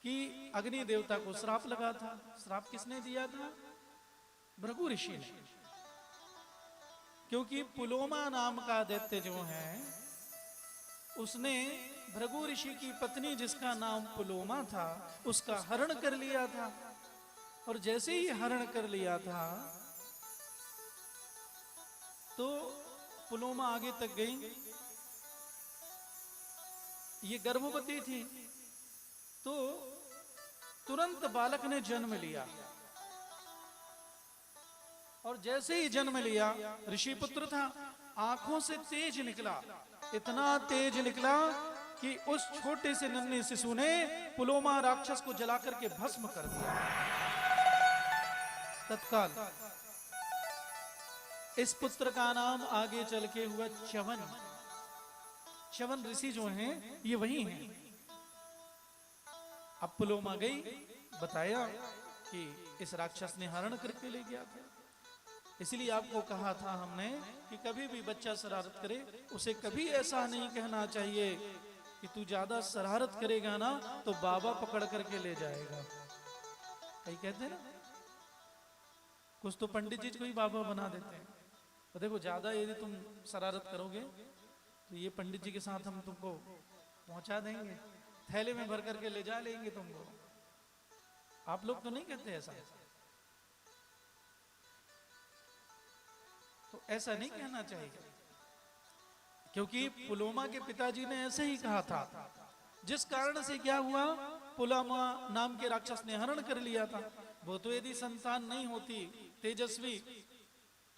कि अग्नि देवता को श्राप लगा था। श्राप किसने दिया था? भृगु ऋषि ने। क्योंकि पुलोमा नाम का दैत्य जो है उसने भृगु ऋषि की पत्नी जिसका नाम पुलोमा था उसका हरण कर लिया था। और जैसे ही हरण कर लिया था तो पुलोमा आगे तक गई। ये गर्भवती थी तो तुरंत बालक ने जन्म लिया। और जैसे ही जन्म लिया, ऋषि पुत्र था, आंखों से तेज निकला, इतना तेज निकला कि उस छोटे से नन्हे शिशु ने पुलोमा राक्षस को जलाकर के भस्म कर दिया तत्काल। इस पुत्र का नाम आगे चल के हुआ च्यवन। च्यवन ऋषि जो हैं ये वही हैं। अब पुलोमा गई, बताया कि इस राक्षस ने हरण करके ले गया था। इसलिए आपको कहा था हमने कि कभी भी बच्चा शरारत करे उसे कभी ऐसा नहीं कहना चाहिए कि तू ज्यादा शरारत करेगा ना तो बाबा पकड़ करके ले जाएगा। कई कहते हैं ना, कुछ तो पंडित जी को ही बाबा बना देते हैं। तो देखो ज्यादा यदि तुम शरारत करोगे तो ये पंडित जी के साथ हम तुमको पहुंचा देंगे, थैले में भर करके ले जा लेंगे तुमको। आप लोग तो नहीं कहते ऐसा? तो ऐसा नहीं कहना चाहिए, क्योंकि पुलोमा के पिताजी ने ऐसे ही कहा था। जिस कारण से क्या हुआ, पुलोमा नाम के राक्षस ने हरण कर लिया था। वो तो यदि संतान नहीं होती तेजस्वी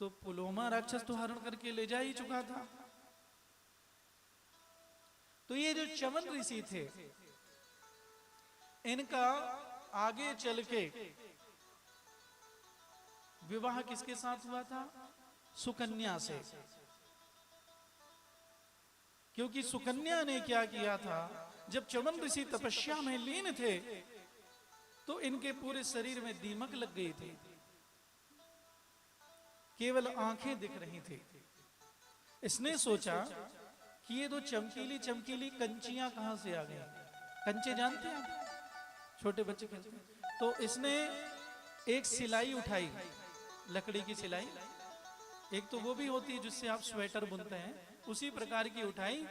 तो पुलोमा राक्षस तो हरण करके ले जा ही चुका था। तो ये जो च्यवन ऋषि थे इनका आगे चल के विवाह किसके साथ हुआ था? सुकन्या से। क्योंकि सुकन्या ने क्या किया था, जब च्यवन ऋषि तपस्या में लीन थे तो इनके पूरे शरीर में दीमक लग गई थी, केवल आंखें दिख रही थी। इसने सोचा कि ये तो चमकीली चमकीली कंचियां कहां से आ गई। कंचे जानते हैं आप? छोटे बच्चे खेलते हैं। तो इसने एक सिलाई उठाई, लकड़ी की सिलाई, एक तो वो भी होती है जिससे आप स्वेटर बुनते हैं, उसी प्रकार की उठाई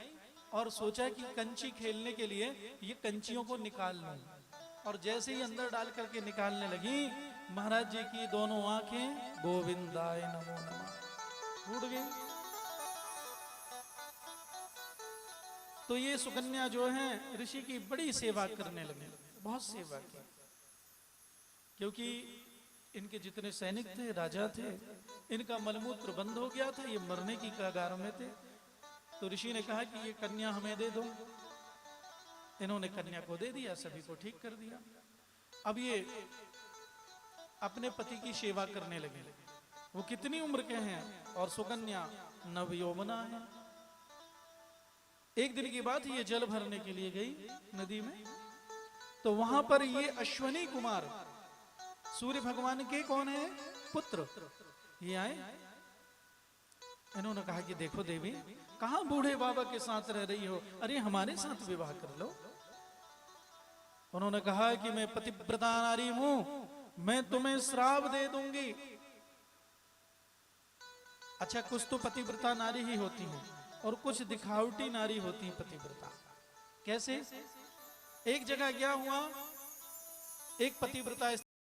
और सोचा कि कंची खेलने के लिए ये कंचियों को निकाल लूं। और जैसे ही अंदर डाल करके निकालने लगी, महाराज जी की दोनों आंखें गोविंदाय नमो नमः फूट गई। तो ये सुकन्या जो है ऋषि की बड़ी सेवा करने लगी, बहुत सेवा की। क्योंकि इनके जितने सैनिक थे, राजा थे, इनका मलमूत्र बंद हो गया था, ये मरने की कगार में थे। तो ऋषि ने कहा कि ये कन्या हमें दे दो। इन्होंने कन्या को दे दिया, सभी को ठीक कर दिया। अब ये अपने पति की सेवा करने लगे। वो कितनी उम्र के हैं और सुकन्या नवयौवना है। एक दिन की बात, ये जल भरने के लिए गई नदी में, तो वहां पर ये अश्वनी कुमार सूर्य भगवान के कौन है? पुत्र। ये आए, इन्होंने कहा कि देखो देवी, कहां बूढ़े बाबा के साथ रह रही हो, अरे हमारे साथ विवाह कर लो। उन्होंने कहा कि मैं पतिव्रता नारी हूं, मैं तुम्हें श्राप दे दूंगी। अच्छा, कुछ तो पतिव्रता नारी ही होती हैं और कुछ दिखावटी नारी होती है पतिव्रता। कैसे? एक जगह क्या हुआ, एक पतिव्रता